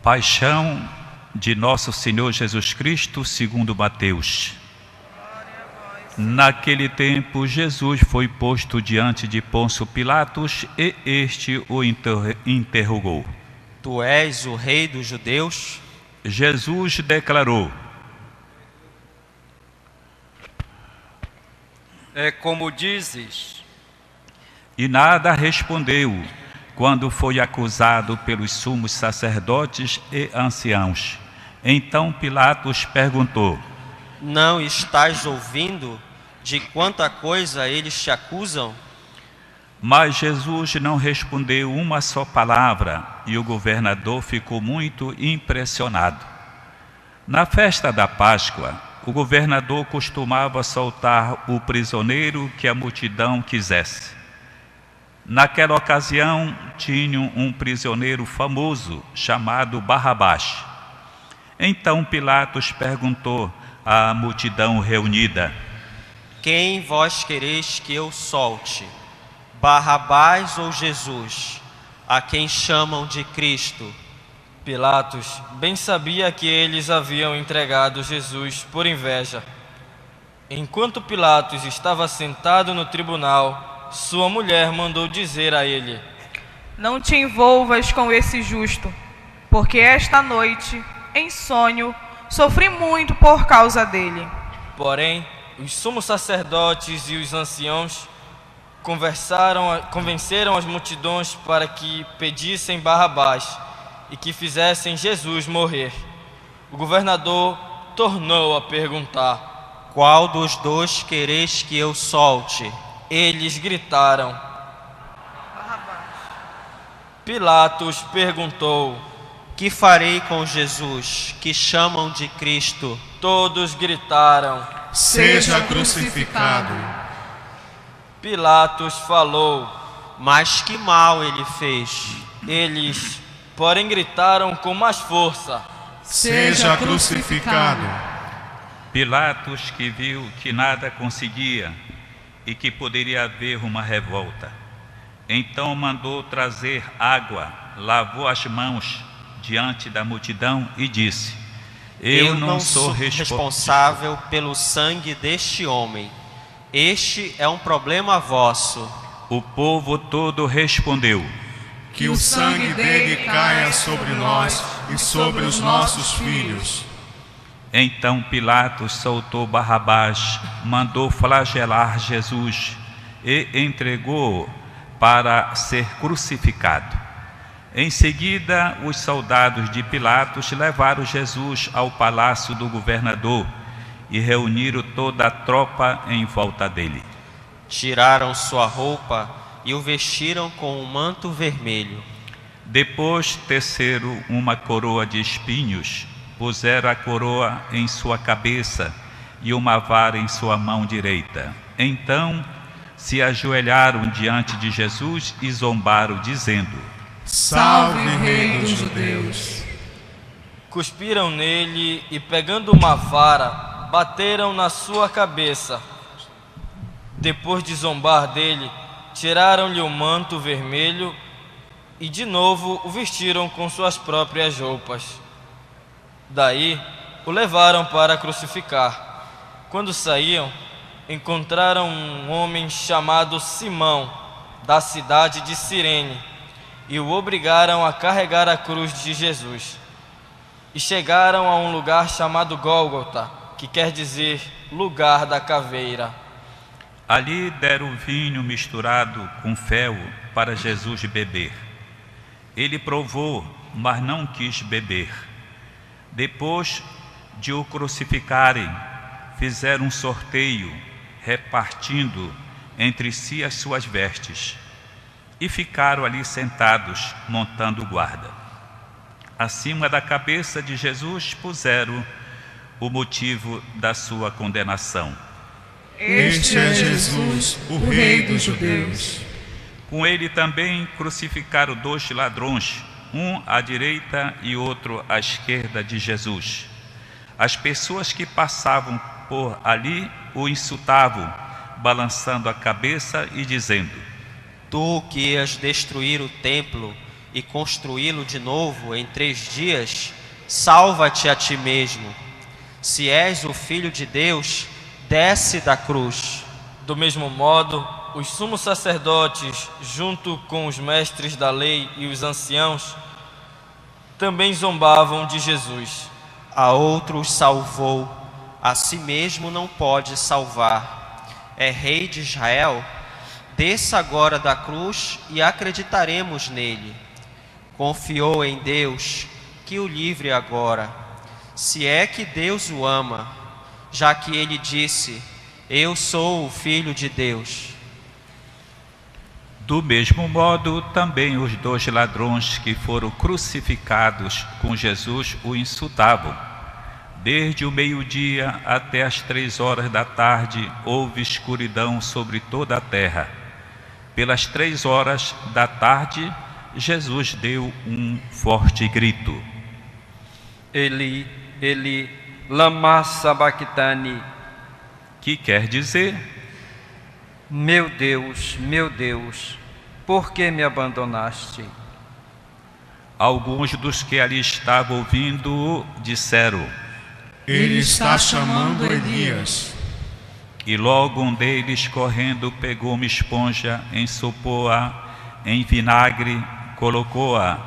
Paixão de Nosso Senhor Jesus Cristo segundo Mateus. Naquele tempo, Jesus foi posto diante de Pôncio Pilatos e este o interrogou. Tu és o rei dos judeus? Jesus declarou: É como dizes. E nada respondeu quando foi acusado pelos sumos sacerdotes e anciãos. Então Pilatos perguntou: Não estás ouvindo de quanta coisa eles te acusam? Mas Jesus não respondeu uma só palavra, e o governador ficou muito impressionado. Na festa da Páscoa, o governador costumava soltar o prisioneiro que a multidão quisesse. Naquela ocasião, tinham um prisioneiro famoso chamado Barrabás. Então Pilatos perguntou à multidão reunida: Quem vós quereis que eu solte? Barrabás ou Jesus, a quem chamam de Cristo? Pilatos bem sabia que eles haviam entregado Jesus por inveja. Enquanto Pilatos estava sentado no tribunal, sua mulher mandou dizer a ele: Não te envolvas com esse justo, porque esta noite, em sonho, sofri muito por causa dele. Porém, os sumos sacerdotes e os anciãos convenceram as multidões para que pedissem Barrabás e que fizessem Jesus morrer. O governador tornou a perguntar: Qual dos dois quereis que eu solte? Eles gritaram. Pilatos perguntou: Que farei com Jesus, que chamam de Cristo? Todos gritaram: Seja crucificado. Pilatos falou: Mas que mal ele fez? Eles, porém, gritaram com mais força: Seja crucificado. Pilatos, que viu que nada conseguia e que poderia haver uma revolta, então mandou trazer água, lavou as mãos diante da multidão e disse: Eu não sou responsável pelo sangue deste homem. Este é um problema vosso. O povo todo respondeu: Que o sangue dele caia sobre nós e sobre os nossos filhos. Então Pilatos soltou Barrabás, mandou flagelar Jesus e entregou-o para ser crucificado. Em seguida, os soldados de Pilatos levaram Jesus ao palácio do governador e reuniram toda a tropa em volta dele. Tiraram sua roupa e o vestiram com um manto vermelho. Depois teceram uma coroa de espinhos, puseram a coroa em sua cabeça e uma vara em sua mão direita. Então se ajoelharam diante de Jesus e zombaram, dizendo: Salve, Rei dos Judeus! Cuspiram nele e, pegando uma vara, bateram na sua cabeça. Depois de zombar dele, tiraram-lhe o manto vermelho e de novo o vestiram com suas próprias roupas. Daí o levaram para crucificar. Quando saíam, encontraram um homem chamado Simão, da cidade de Cirene, e o obrigaram a carregar a cruz de Jesus. E chegaram a um lugar chamado Gólgota, que quer dizer lugar da caveira. Ali deram vinho misturado com fel para Jesus beber. Ele provou, mas não quis beber. Depois de o crucificarem, fizeram um sorteio, repartindo entre si as suas vestes, e ficaram ali sentados, montando guarda. Acima da cabeça de Jesus puseram o motivo da sua condenação: Este é Jesus, o Rei dos Judeus. Com ele também crucificaram 2 ladrões, um à direita e outro à esquerda de Jesus. As pessoas que passavam por ali o insultavam, balançando a cabeça e dizendo: Tu que ias destruir o templo e construí-lo de novo em 3 dias, salva-te a ti mesmo. Se és o Filho de Deus, desce da cruz. Do mesmo modo, os sumos sacerdotes, junto com os mestres da lei e os anciãos, também zombavam de Jesus. A outros salvou, a si mesmo não pode salvar. É Rei de Israel? Desça agora da cruz e acreditaremos nele. Confiou em Deus, que o livre agora, se é que Deus o ama, já que ele disse: eu sou o Filho de Deus. Do mesmo modo, também os 2 ladrões que foram crucificados com Jesus o insultavam. Desde o meio-dia até as 3 horas da tarde houve escuridão sobre toda a terra. Pelas 3 horas da tarde, Jesus deu um forte grito. Eli, Eli, lama sabachthani, Que quer dizer: meu Deus, por que me abandonaste? Alguns dos que ali estavam ouvindo-o disseram: Ele está chamando Elias. E logo um deles, correndo, pegou uma esponja, ensopou-a em vinagre, colocou-a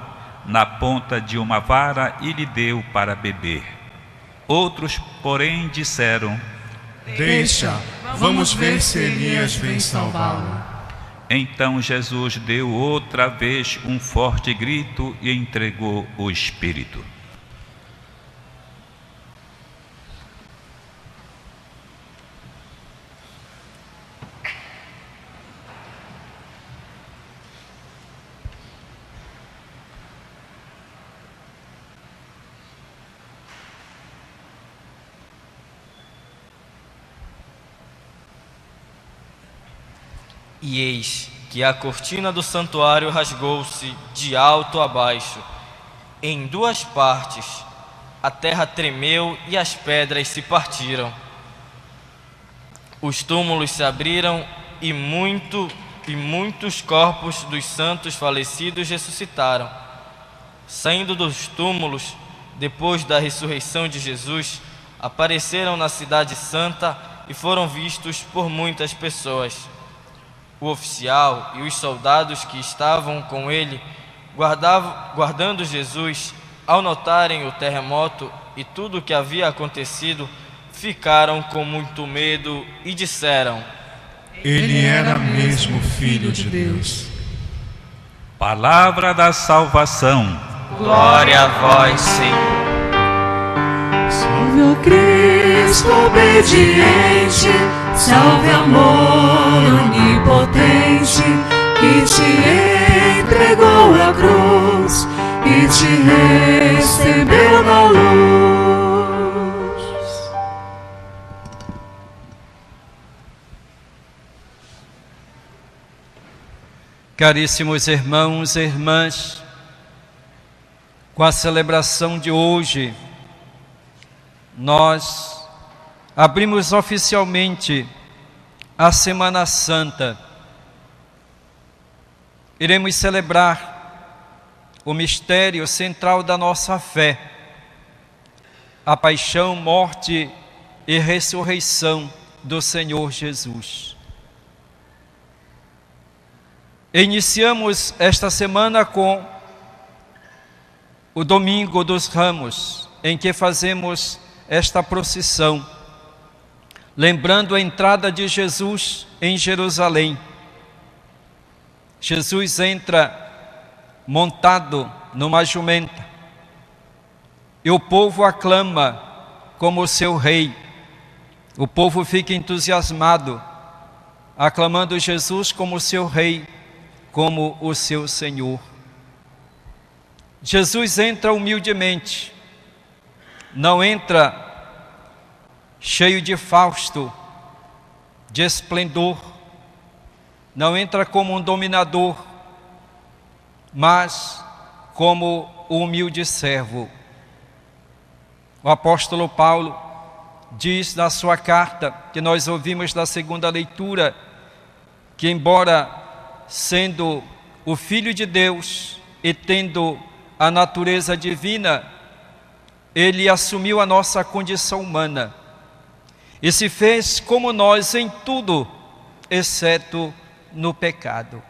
na ponta de uma vara e lhe deu para beber. Outros, porém, disseram: Deixa, vamos ver se Elias vem salvá-lo. Então Jesus deu outra vez um forte grito e entregou o Espírito. E eis que a cortina do santuário rasgou-se de alto a baixo, em 2 partes. A terra tremeu e as pedras se partiram. Os túmulos se abriram e muitos corpos dos santos falecidos ressuscitaram. Saindo dos túmulos, depois da ressurreição de Jesus, apareceram na cidade santa e foram vistos por muitas pessoas. O oficial e os soldados que estavam com ele, guardando Jesus, ao notarem o terremoto e tudo o que havia acontecido, ficaram com muito medo e disseram: Ele era mesmo Filho de Deus. Palavra da salvação. Glória a vós, Senhor. Salve, ó Cristo obediente, salve, amor onipotente, que te entregou a cruz e te recebeu na luz. Caríssimos irmãos e irmãs, com a celebração de hoje, nós abrimos oficialmente a Semana Santa. Iremos celebrar o mistério central da nossa fé, a paixão, morte e ressurreição do Senhor Jesus. Iniciamos esta semana com o Domingo dos Ramos, em que fazemos esta procissão, lembrando a entrada de Jesus em Jerusalém. Jesus entra montado numa jumenta e o povo aclama como seu rei. O povo fica entusiasmado, aclamando Jesus como seu rei, como o seu Senhor. Jesus entra humildemente, não entra cheio de fausto, de esplendor, não entra como um dominador, mas como o humilde servo. O apóstolo Paulo diz na sua carta, que nós ouvimos na segunda leitura, que embora sendo o Filho de Deus, e tendo a natureza divina, ele assumiu a nossa condição humana e se fez como nós em tudo, exceto no pecado.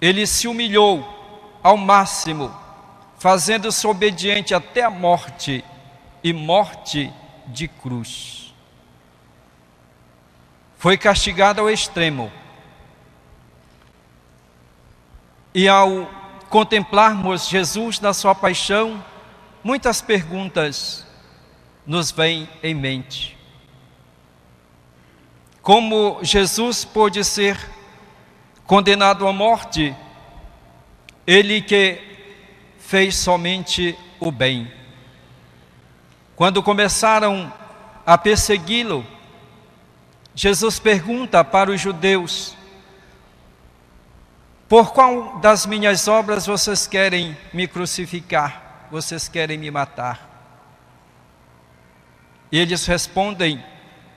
Ele se humilhou ao máximo, fazendo-se obediente até a morte, e morte de cruz. Foi castigado ao extremo. E ao contemplarmos Jesus na sua paixão, muitas perguntas nos vêm em mente. Como Jesus pôde ser condenado à morte, ele que fez somente o bem? Quando começaram a persegui-lo, Jesus pergunta para os judeus: por qual das minhas obras vocês querem me crucificar? Vocês querem me matar? E eles respondem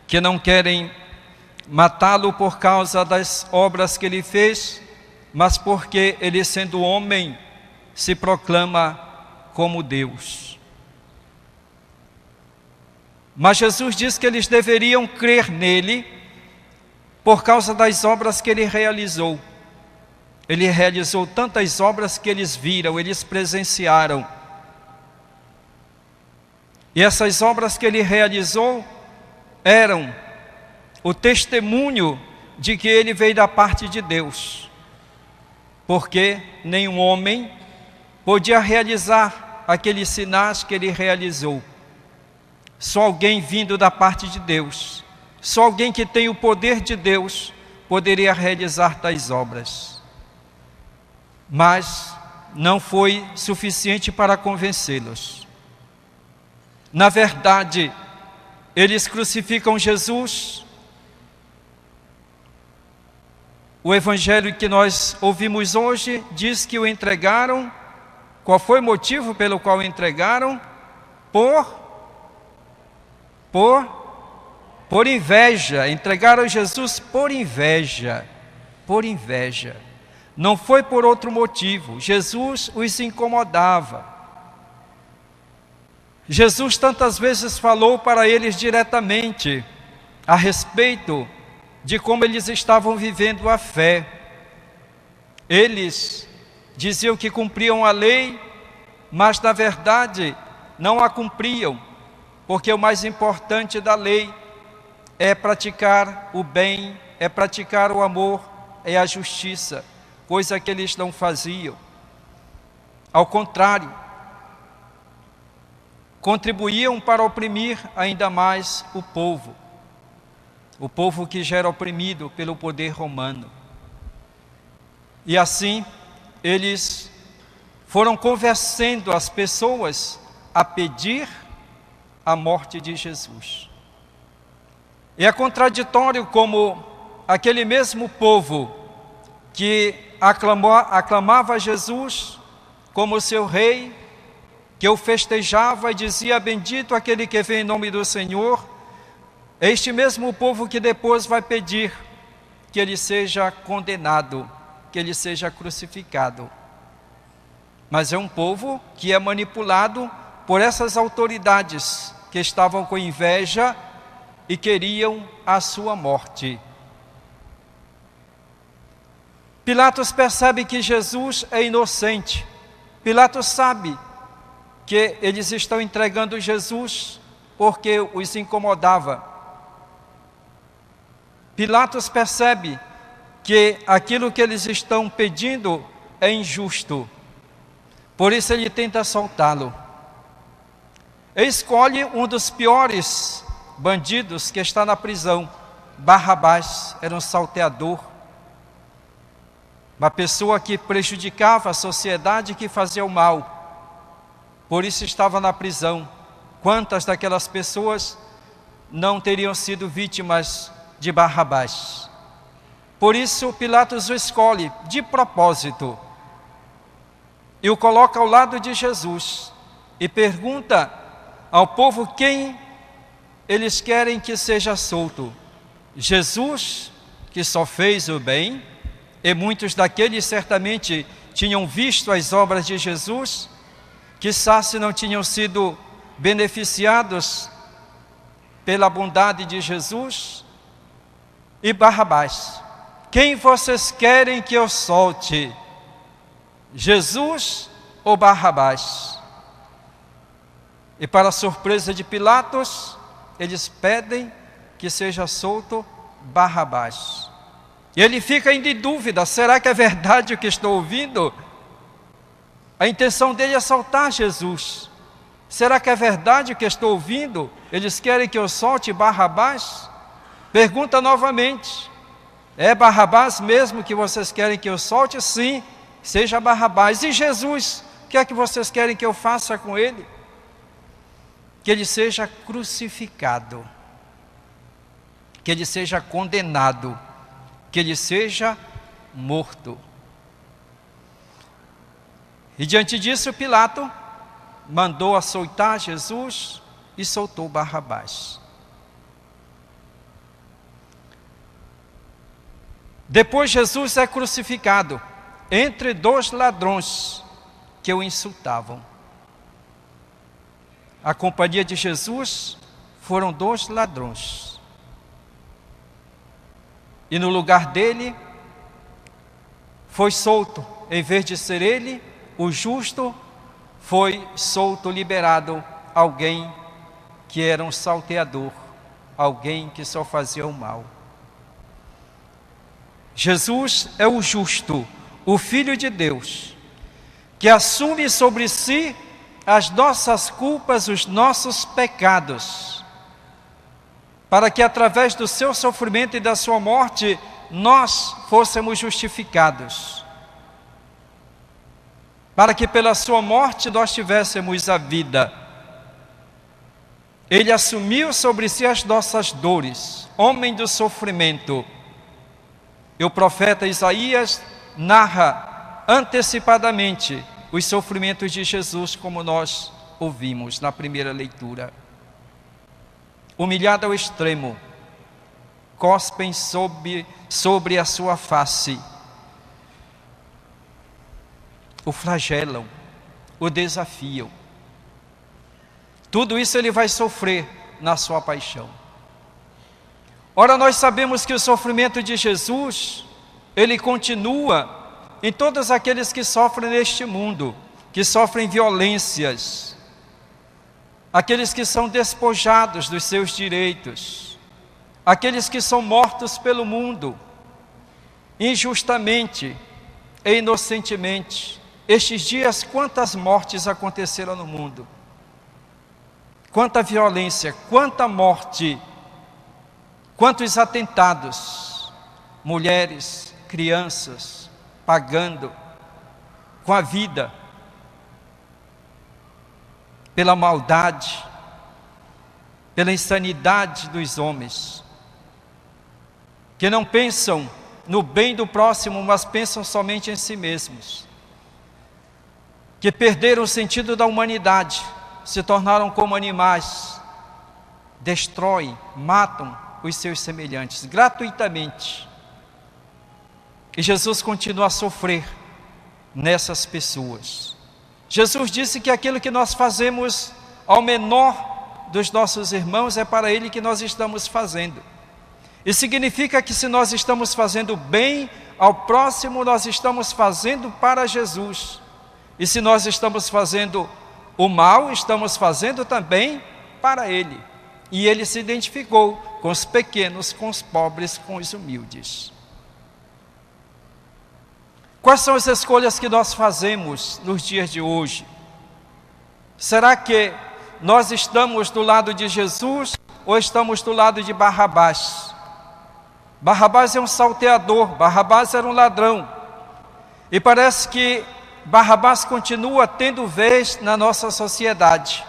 que não querem matá-lo por causa das obras que ele fez, mas porque ele, sendo homem, se proclama como Deus. Mas Jesus diz que eles deveriam crer nele por causa das obras que ele realizou. Ele realizou tantas obras que eles viram, eles presenciaram. E essas obras que ele realizou eram o testemunho de que ele veio da parte de Deus. Porque nenhum homem podia realizar aqueles sinais que ele realizou. Só alguém vindo da parte de Deus, só alguém que tem o poder de Deus poderia realizar tais obras. Mas não foi suficiente para convencê-los. Na verdade, eles crucificam Jesus. O evangelho que nós ouvimos hoje diz que o entregaram. Qual foi o motivo pelo qual o entregaram? Por inveja. Entregaram Jesus por inveja. Por inveja. Não foi por outro motivo. Jesus os incomodava. Jesus tantas vezes falou para eles diretamente a respeito de como eles estavam vivendo a fé. Eles diziam que cumpriam a lei, mas na verdade não a cumpriam, porque o mais importante da lei é praticar o bem, é praticar o amor, é a justiça, coisa que eles não faziam. Ao contrário, contribuíam para oprimir ainda mais o povo que já era oprimido pelo poder romano. E assim, eles foram convencendo as pessoas a pedir a morte de Jesus. E é contraditório como aquele mesmo povo que aclamava Jesus como seu rei, que o festejava e dizia: bendito aquele que vem em nome do Senhor, é este mesmo povo que depois vai pedir que ele seja condenado, que ele seja crucificado. Mas é um povo que é manipulado por essas autoridades que estavam com inveja e queriam a sua morte. Pilatos percebe que Jesus é inocente. Pilatos sabe que eles estão entregando Jesus porque os incomodava. Pilatos percebe que aquilo que eles estão pedindo é injusto. Por isso ele tenta soltá-lo. Ele escolhe um dos piores bandidos que está na prisão. Barrabás era um salteador, uma pessoa que prejudicava a sociedade, que fazia o mal. Por isso estava na prisão. Quantas daquelas pessoas não teriam sido vítimas de Barrabás? Por isso Pilatos o escolhe de propósito e o coloca ao lado de Jesus e pergunta ao povo quem eles querem que seja solto: Jesus, que só fez o bem, e muitos daqueles certamente tinham visto as obras de Jesus, quizás se não tinham sido beneficiados pela bondade de Jesus. E Barrabás: quem vocês querem que eu solte? Jesus ou Barrabás? E para a surpresa de Pilatos, eles pedem que seja solto Barrabás. E ele fica ainda em dúvida: será que é verdade o que estou ouvindo? A intenção dele é soltar Jesus. Será que é verdade o que estou ouvindo? Eles querem que eu solte Barrabás? Pergunta novamente: é Barrabás mesmo que vocês querem que eu solte? Sim, seja Barrabás. E Jesus, o que é que vocês querem que eu faça com ele? Que ele seja crucificado, que ele seja condenado, que ele seja morto. E diante disso, Pilato mandou açoitar Jesus e soltou Barrabás. Depois Jesus é crucificado entre 2 ladrões que o insultavam. A companhia de Jesus foram 2 ladrões. E no lugar dele foi solto, em vez de ser ele, o justo, foi solto, liberado, alguém que era um salteador, alguém que só fazia o mal. Jesus é o justo, o Filho de Deus, que assume sobre si as nossas culpas, os nossos pecados, para que através do seu sofrimento e da sua morte, nós fôssemos justificados, para que pela sua morte nós tivéssemos a vida. Ele assumiu sobre si as nossas dores, homem do sofrimento. E o profeta Isaías narra antecipadamente os sofrimentos de Jesus, como nós ouvimos na primeira leitura. Humilhado ao extremo, cospem sobre a sua face, o flagelam, o desafiam. Tudo isso ele vai sofrer na sua paixão. Ora, nós sabemos que o sofrimento de Jesus, ele continua em todos aqueles que sofrem neste mundo, que sofrem violências, aqueles que são despojados dos seus direitos, aqueles que são mortos pelo mundo, injustamente e inocentemente. Estes dias, quantas mortes aconteceram no mundo, quanta violência, quanta morte, quantos atentados, mulheres, crianças, pagando com a vida, pela maldade, pela insanidade dos homens, que não pensam no bem do próximo, mas pensam somente em si mesmos, que perderam o sentido da humanidade, se tornaram como animais, destroem, matam os seus semelhantes, gratuitamente. E Jesus continua a sofrer nessas pessoas. Jesus disse que aquilo que nós fazemos ao menor dos nossos irmãos é para ele que nós estamos fazendo. E significa que se nós estamos fazendo bem ao próximo, nós estamos fazendo para Jesus. E se nós estamos fazendo o mal, estamos fazendo também para ele. E ele se identificou com os pequenos, com os pobres, com os humildes. Quais são as escolhas que nós fazemos nos dias de hoje? Será que nós estamos do lado de Jesus ou estamos do lado de Barrabás? Barrabás é um salteador, Barrabás era um ladrão. E parece que Barrabás continua tendo vez na nossa sociedade.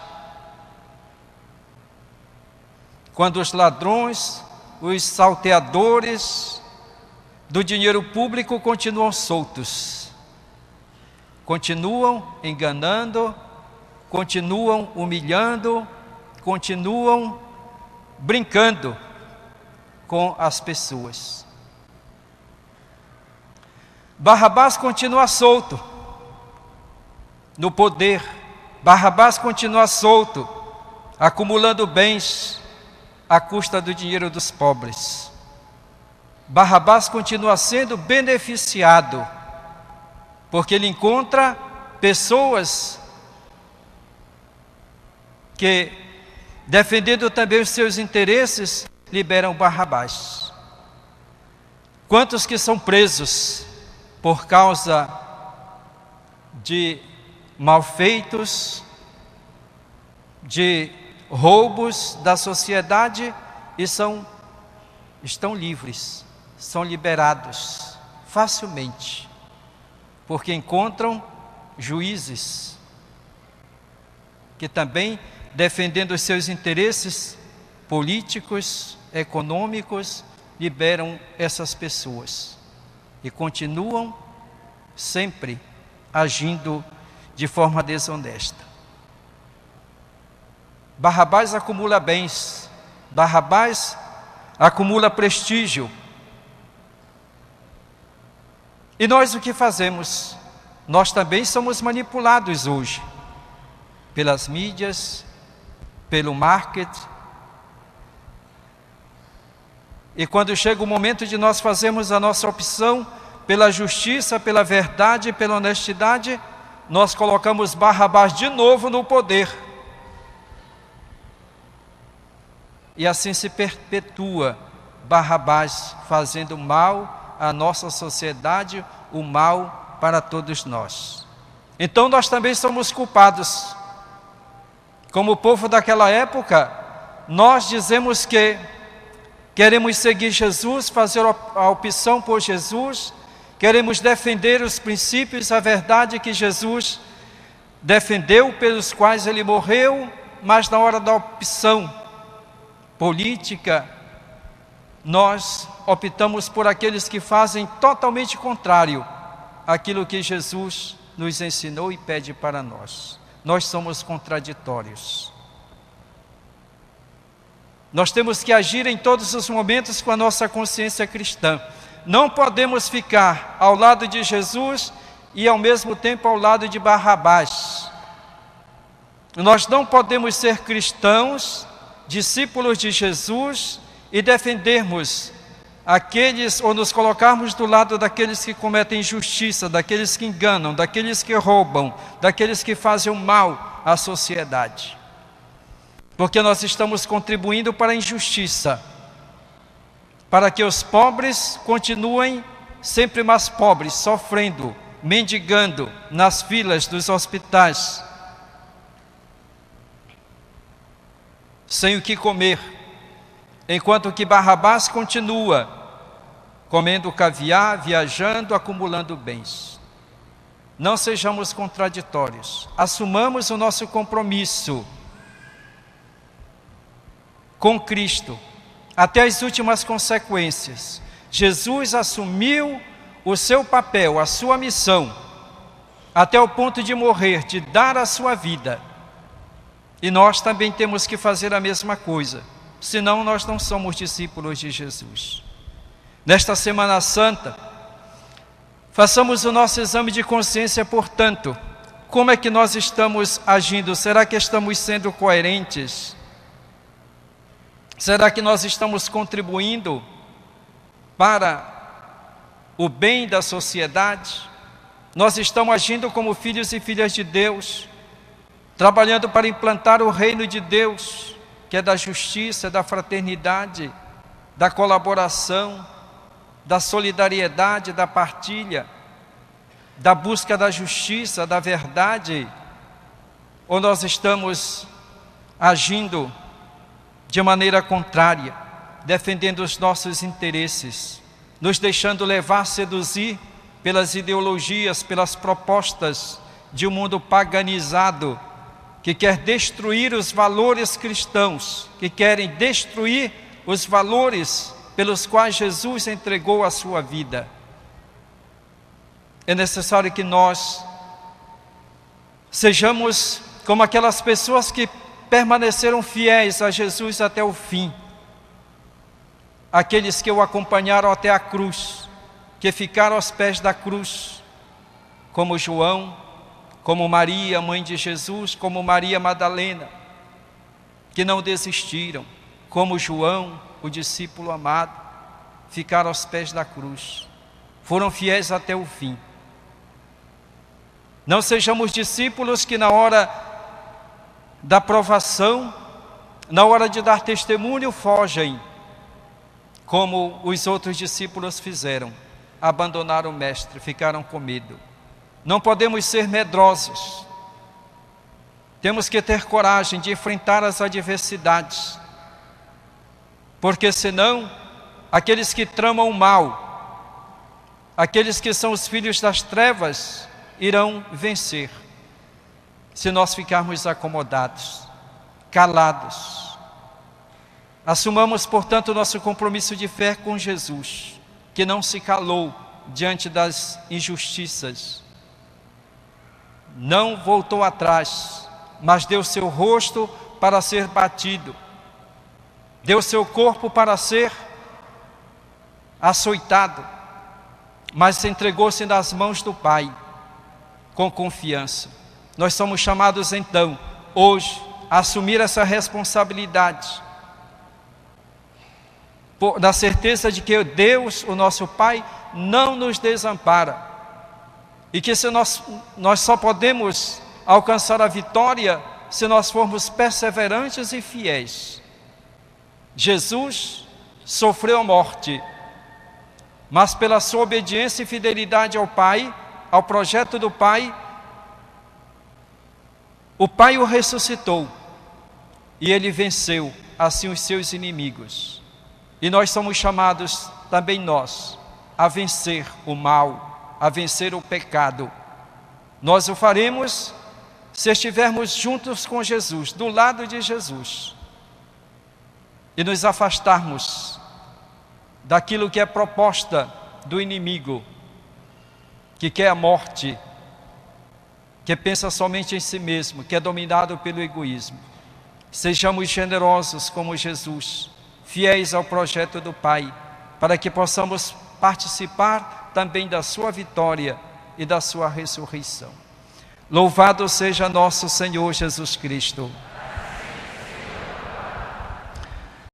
Quando os ladrões, os salteadores do dinheiro público continuam soltos, continuam enganando, continuam humilhando, continuam brincando com as pessoas. Barrabás continua solto, no poder. Barrabás continua solto, acumulando bens à custa do dinheiro dos pobres. Barrabás continua sendo beneficiado, porque ele encontra pessoas que, defendendo também os seus interesses, liberam Barrabás. Quantos que são presos por causa de malfeitos, de roubos da sociedade e estão livres, são liberados facilmente, porque encontram juízes que também, defendendo os seus interesses políticos, econômicos, liberam essas pessoas e continuam sempre agindo de forma desonesta. Barrabás acumula bens, Barrabás acumula prestígio. E nós o que fazemos? Nós também somos manipulados hoje pelas mídias, pelo marketing. E quando chega o momento de nós fazermos a nossa opção pela justiça, pela verdade, pela honestidade, nós colocamos Barrabás de novo no poder. E assim se perpetua Barrabás fazendo mal à nossa sociedade, o mal para todos nós. Então nós também somos culpados. Como o povo daquela época, nós dizemos que queremos seguir Jesus, fazer a opção por Jesus, queremos defender os princípios, a verdade que Jesus defendeu, pelos quais ele morreu, mas na hora da opção política, nós optamos por aqueles que fazem totalmente contrário àquilo que Jesus nos ensinou e pede para nós. Nós somos contraditórios. Nós temos que agir em todos os momentos com a nossa consciência cristã. Não podemos ficar ao lado de Jesus e ao mesmo tempo ao lado de Barrabás. Nós não podemos ser cristãos, discípulos de Jesus, e defendermos aqueles, ou nos colocarmos do lado daqueles que cometem injustiça, daqueles que enganam, daqueles que roubam, daqueles que fazem o mal à sociedade. Porque nós estamos contribuindo para a injustiça, para que os pobres continuem sempre mais pobres, sofrendo, mendigando nas filas dos hospitais, sem o que comer, enquanto que Barrabás continua comendo caviar, viajando, acumulando bens. Não sejamos contraditórios, assumamos o nosso compromisso com Cristo, até as últimas consequências. Jesus assumiu o seu papel, a sua missão, até o ponto de morrer, de dar a sua vida. E nós também temos que fazer a mesma coisa, senão nós não somos discípulos de Jesus. Nesta Semana Santa, façamos o nosso exame de consciência, portanto. Como é que nós estamos agindo? Será que estamos sendo coerentes? Será que nós estamos contribuindo para o bem da sociedade? Nós estamos agindo como filhos e filhas de Deus, trabalhando para implantar o reino de Deus, que é da justiça, da fraternidade, da colaboração, da solidariedade, da partilha, da busca da justiça, da verdade? Ou nós estamos agindo de maneira contrária, defendendo os nossos interesses, nos deixando levar, seduzir pelas ideologias, pelas propostas de um mundo paganizado, que quer destruir os valores cristãos, que querem destruir os valores pelos quais Jesus entregou a sua vida? É necessário que nós sejamos como aquelas pessoas que permaneceram fiéis a Jesus até o fim, aqueles que o acompanharam até a cruz, que ficaram aos pés da cruz, como João, como Maria, mãe de Jesus, como Maria Madalena, que não desistiram, como João, o discípulo amado, ficaram aos pés da cruz, foram fiéis até o fim. Não sejamos discípulos que na hora da provação, na hora de dar testemunho, fogem, como os outros discípulos fizeram, abandonaram o Mestre, ficaram com medo. Não podemos ser medrosos, temos que ter coragem de enfrentar as adversidades, porque senão, aqueles que tramam o mal, aqueles que são os filhos das trevas, irão vencer, se nós ficarmos acomodados, calados. Assumamos, portanto, nosso compromisso de fé com Jesus, que não se calou diante das injustiças, não voltou atrás, mas deu seu rosto para ser batido, deu seu corpo para ser açoitado, mas entregou-se nas mãos do Pai, com confiança. Nós somos chamados então, hoje, a assumir essa responsabilidade, na certeza de que Deus, o nosso Pai, não nos desampara, e que se nós só podemos alcançar a vitória se nós formos perseverantes e fiéis. Jesus sofreu a morte, mas pela sua obediência e fidelidade ao Pai, ao projeto do Pai, o Pai o ressuscitou, e ele venceu assim os seus inimigos. E nós somos chamados, também nós, a vencer o mal, a vencer o pecado. Nós o faremos se estivermos juntos com Jesus, do lado de Jesus, e nos afastarmos daquilo que é proposta do inimigo, que quer a morte, que pensa somente em si mesmo, que é dominado pelo egoísmo. Sejamos generosos como Jesus, fiéis ao projeto do Pai, para que possamos participar também da sua vitória e da sua ressurreição. Louvado seja nosso Senhor Jesus Cristo.